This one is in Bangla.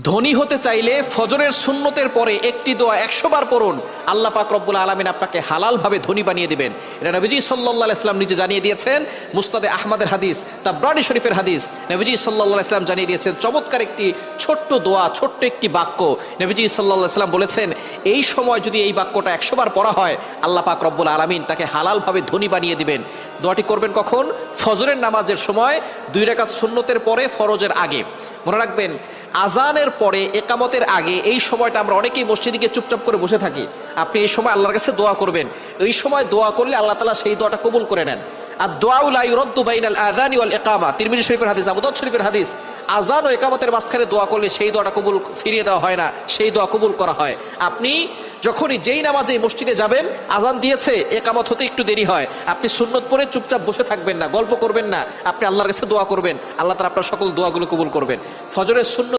ধনী হতে চাইলে ফজরের সুন্নতের পরে একটি দোয়া 100 বার পড়ুন, আল্লাহ পাক রব্বুল আলামিন আপনাকে হালালভাবে ধনী বানিয়ে দিবেন। এটা নবীজি সাল্লাল্লাহু আলাইহি ওয়াসাল্লাম নিজে জানিয়ে দিয়েছেন। মুসনাদে আহমদের হাদিস, তাবরানী শরীফের হাদিস। নবীজি সাল্লাল্লাহু আলাইহি ওয়াসাল্লাম জানিয়ে দিয়েছেন চমৎকার একটি ছোট্ট দোয়া, ছোট্ট একটি বাক্য। নবীজি সাল্লাল্লাহু আলাইহি ওয়াসাল্লাম বলেছেন, এই সময় যদি এই বাক্যটা 100 বার পড়া হয়, আল্লাহ পাক রব্বুল আলামিন তাকে হালালভাবে ধনী বানিয়ে দিবেন। দোয়াটি করবেন কখন? ফজরের নামাজের সময়, 2 রাকাত সুন্নতের পরে, ফরজের আগে। মনে রাখবেন, আজানের পরে, একামতের আগে এই সময়টা আমরা অনেকেই মসজিদে গিয়ে চুপচাপ করে বসে থাকি। আপনি এই সময় আল্লাহর কাছে দোয়া করবেন। এই সময় দোয়া করলে আল্লাহ তাআলা সেই দোয়াটা কবুল করে নেন। আর দোয়াউ লা ইউরাদ্দু বাইনাল আযানি ওয়াল ইকামা, তিরমিজি শরীফের হাদিস, আবু দাউদ শরীফের হাদিস। আজান ও একামতের মাঝখানে দোয়া করলে সেই দোয়াটা কবুল ফিরিয়ে দেওয়া হয় না, সেই দোয়া কবুল করা হয়। আপনি যখনই যেই নামাজে মসজিদে যাবেন, আজান দিয়েছে, একামত হতে একটু দেরি হয়, আপনি সুন্নত পড়ে চুপচাপ বসে থাকবেন না, গল্প করবেন না, আপনি আল্লাহর কাছে দোয়া করবেন। আল্লাহ তাআলা আপনার সকল দোয়াগুলো কবুল করবেন। ফজরের সুন্নত